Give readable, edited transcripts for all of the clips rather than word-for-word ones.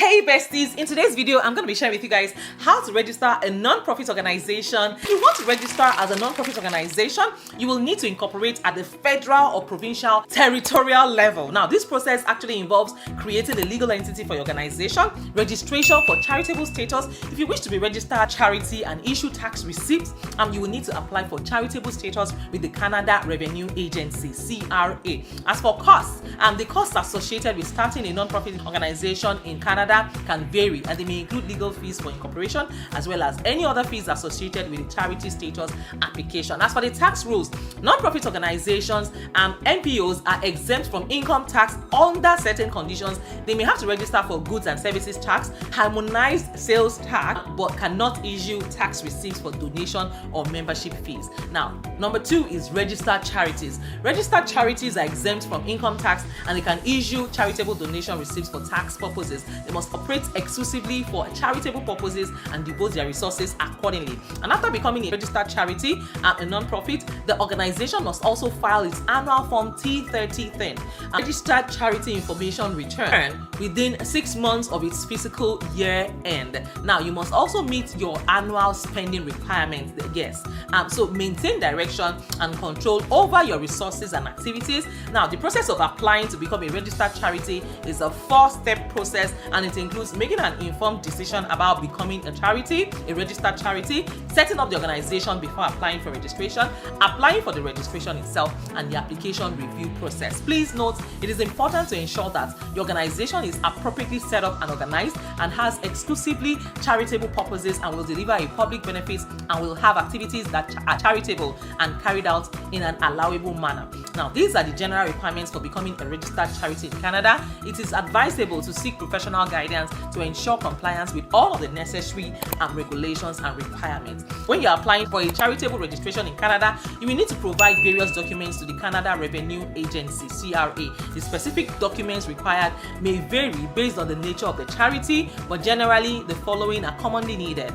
Hey besties, in today's video I'm going to be sharing with you guys how to register a non-profit organization. If you want to register as a non-profit organization, you will need to incorporate at the federal or provincial territorial level. Now this process actually involves creating a legal entity for your organization, registration for charitable status. If you wish to be registered charity and issue tax receipts, you will need to apply for charitable status with the Canada Revenue Agency, CRA. As for costs, the costs associated with starting a non-profit organization in Canada can vary, and they may include legal fees for incorporation as well as any other fees associated with the charity status application. As for the tax rules, non-profit organizations and NPOs are exempt from income tax under certain conditions. They may have to register for goods and services tax, harmonized sales tax, but cannot issue tax receipts for donation or membership fees. Now, number 2 is registered charities. Registered charities are exempt from income tax and they can issue charitable donation receipts for tax purposes. They must operate exclusively for charitable purposes and devote their resources accordingly. And after becoming a registered charity and a non-profit, the organization must also file its annual form T3010, a registered charity information return, within 6 months of its fiscal year end. Now you must also meet your annual spending requirements. Yes, so maintain direction and control over your resources and activities. Now the process of applying to become a registered charity is a 4-step process, and it includes making an informed decision about becoming a charity, a registered charity, setting up the organization before applying for registration, applying for the registration itself, and the application review process. Please note, it is important to ensure that the organization is appropriately set up and organized and has exclusively charitable purposes and will deliver a public benefit and will have activities that are charitable and carried out in an allowable manner. Now, these are the general requirements for becoming a registered charity in Canada. It is advisable to seek professional guidance to ensure compliance with all of the necessary regulations and requirements. When you're applying for a charitable registration in Canada, you will need to provide various documents to the Canada Revenue Agency, CRA. The specific documents required may vary based on the nature of the charity, but generally the following are commonly needed.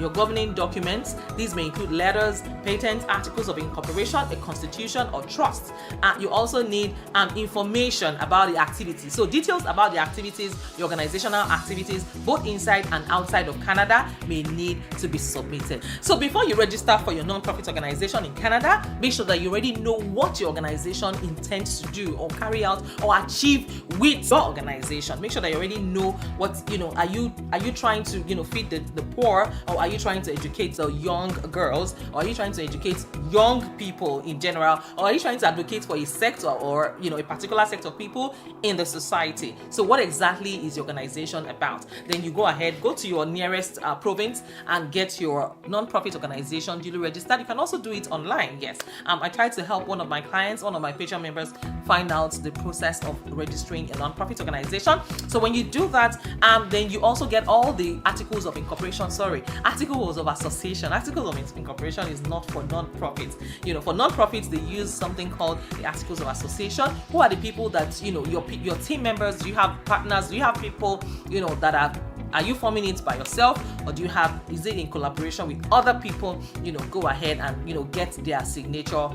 Your governing documents. These may include letters, patents, articles of incorporation, a constitution or trust. You also need information about the activities. So details about the activities, the organizational activities, both inside and outside of Canada, may need to be submitted. So before you register for your non-profit organization in Canada, make sure that you already know what your organization intends to do or carry out or achieve with your organization. Make sure that you already know what, are you trying to, feed the poor, or are you trying to educate the young girls, or are you trying to educate young people in general, or are you trying to advocate for a sector or, a particular sector of people in the society? So what exactly is your organization about? Then you go ahead, go to your nearest province and get your non-profit organization duly registered. You can also do it online. Yes, I tried to help one of my clients, one of my Patreon members, find out the process of registering a non-profit organization. So when you do that, then you also get all the articles of incorporation. Articles of association. Articles of incorporation is not for non-profits. For non-profits, they use something called the articles of association. Who are the people that your team members? Do you have partners? Do you have people that are you forming it by yourself, or is it in collaboration with other people? Go ahead and get their signature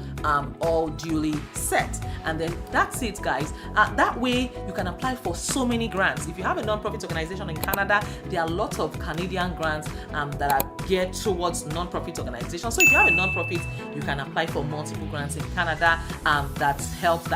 all duly set, and then that's it, guys. That way you can apply for so many grants. If you have a non-profit organization in Canada, there are lots of Canadian grants that are geared towards non-profit organizations. So if you have a non-profit, you can apply for multiple grants in Canada that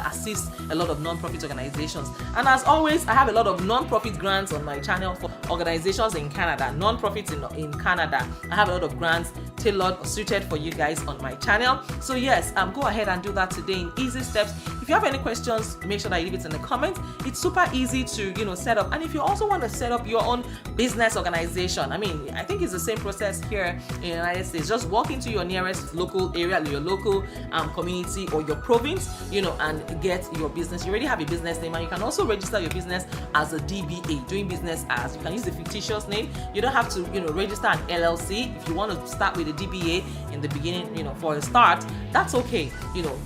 assist a lot of non-profit organizations. And as always, I have a lot of non-profit grants on my channel for organizations in Canada, non-profits in Canada. I have a lot of grants tailored or suited for you guys on my channel. So yes, go ahead and do that today in easy steps. If you have any questions, make sure that you leave it in the comments. It's super easy to set up. And if you also want to set up your own business organization, I think it's the same process here in the United States. Just walk into your nearest local area, your local community or your province, and get your business. You already have a business name, and you can also register your business as a DBA, doing business as. You can use the fictitious name. You don't have to register an LLC. If you want to start with a DBA in the beginning, for a start, that's okay.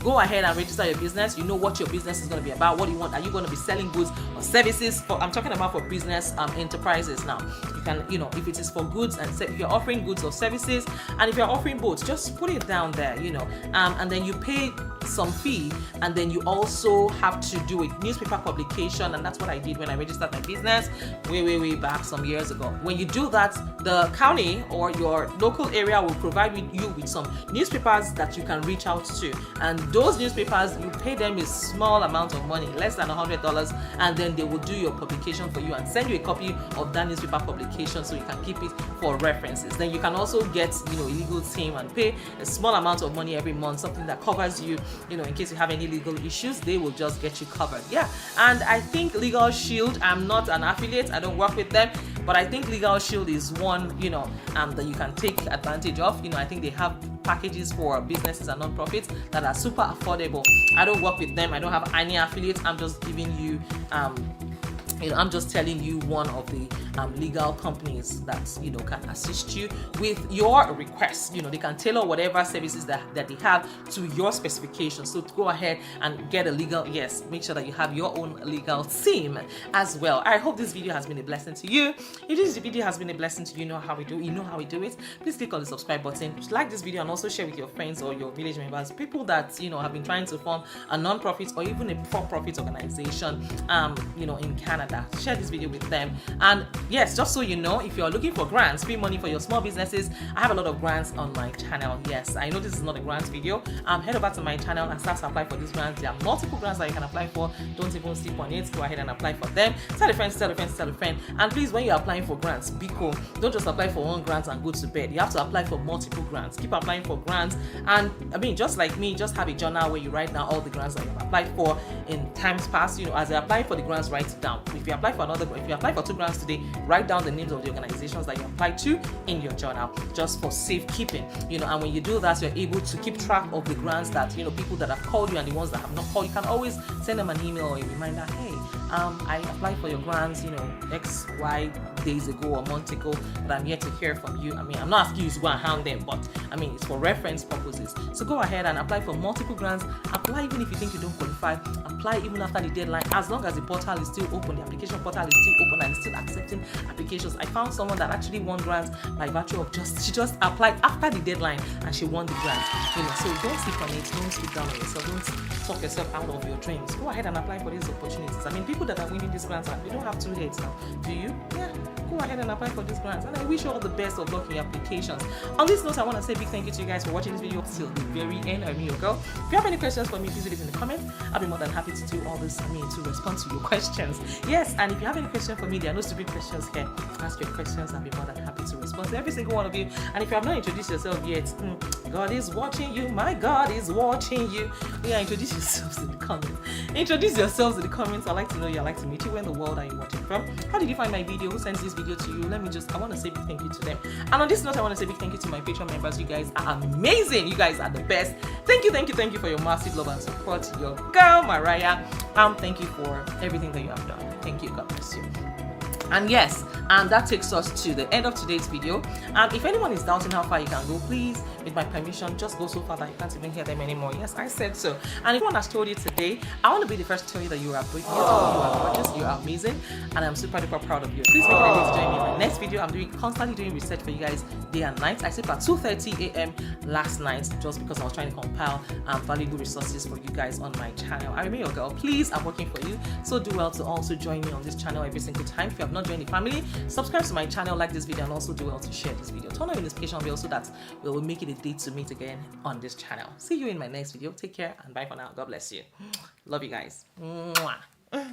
Go ahead and register your business. You know what your business is going to be about. What do you want? Are you going to be selling goods or services? I'm talking about for business enterprises now. You can, if it is for goods and if you're offering goods or services, and if you're offering both, just put it down there, and then you pay some fee, and then you also have to do a newspaper publication, and that's what I did when I registered my business way back some years ago. When you do that, the county or your local area will provide you with some newspapers that you can reach out to, and those newspapers, you pay them a small amount of money, less than $100, and then they will do your publication for you and send you a copy of that newspaper publication so you can keep it for references. Then you can also get a legal team and pay a small amount of money every month, something that covers you, in case you have any legal issues. They will just get you covered. And I think Legal Shield, I'm not an affiliate, I don't work with them, but I think Legal Shield is one that you can take advantage of. I think they have packages for businesses and non-profits that are super affordable. I don't work with them, I don't have any affiliates. I'm just giving you I'm just telling you one of the legal companies that can assist you with your requests. They can tailor whatever services that they have to your specifications. So go ahead and get a legal, make sure that you have your own legal team as well. I hope this video has been a blessing to you. If this video has been a blessing to you, know how we do it, please click on the subscribe button, like this video, and also share with your friends or your village members, people that have been trying to form a non-profit or even a for-profit organization in Canada. Share this video with them. And yes, just so you know, if you're looking for grants, free money for your small businesses, I have a lot of grants on my channel. Yes, I know this is not a grants video. Head over to my channel and start to apply for these grants. There are multiple grants that you can apply for. Don't even sleep on it. Go ahead and apply for them. Tell a friend, tell a friend, tell a friend. And please, when you're applying for grants, be cool. Don't just apply for one grant and go to bed. You have to apply for multiple grants. Keep applying for grants. And just like me, just have a journal where you write down all the grants that you've applied for in times past. As you apply for the grants, write it down. If you apply for 2 grants today, write down the names of the organizations that you applied to in your journal, just for safekeeping. And when you do that, you're able to keep track of the grants that people that have called you and the ones that have not called. You can always send them an email or a reminder, hey, I applied for your grants, X, Y days ago or months ago, but I'm yet to hear from you. I'm not asking you to go and hound them, but it's for reference purposes. So go ahead and apply for multiple grants. Apply even if you think you don't qualify. Apply even after the deadline, as long as the portal is still open, the application portal is still open and still accepting applications. I found someone that actually won grants by virtue of she just applied after the deadline and she won the grant. So don't sleep on it, don't sleep down on yourself, don't talk yourself out of your dreams. Go ahead and apply for these opportunities. People that are winning these grants, they don't have 2 heads now, do you? Go ahead and apply for these grants, and I wish you all the best of luck in your applications. On this note, I want to say a big thank you to you guys for watching this video till the very end. I'm your girl. If you have any questions for me, please leave it in the comments. I'll be more than happy to do all this, to respond to your questions. Yes, and if you have any question for me, there are no stupid questions here. Ask your questions, I'll be more than happy to respond to every single one of you. And if you have not introduced yourself yet, God is watching you, my God is watching you. Introduce yourselves in the comments. Introduce yourselves in the comments. I'd like to know you, I'd like to meet you. Where in the world are you watching from? How did you find my video? Who sends this video to you? I want to say big thank you to them. And on this note, I want to say big thank you to my Patreon members. You guys are amazing. You guys are the best. Thank you for your massive love and support. Your girl, Mariah. Thank you for everything that you have done. Thank you. God bless you. And yes, and that takes us to the end of today's video. And if anyone is doubting how far you can go, please, with my permission, just go so far that you can't even hear them anymore. Yes, I said so. And if anyone has told you today, I want to be the first to tell you that you are brilliant, you are gorgeous, you are amazing, and I'm super duper proud of you. Please make sure to join me in my next video. I'm constantly doing research for you guys day and night. I slept at 2:30 a.m. last night just because I was trying to compile valuable resources for you guys on my channel. I remain your girl. Please, I'm working for you. So do well to also join me on this channel every single time. If you have not joined the family, subscribe to my channel, like this video, and also do well to share this video. Turn on your notification bell so that we will make it a date to meet again on this channel. See you in my next video. Take care and bye for now. God bless you. Love you guys. Mwah.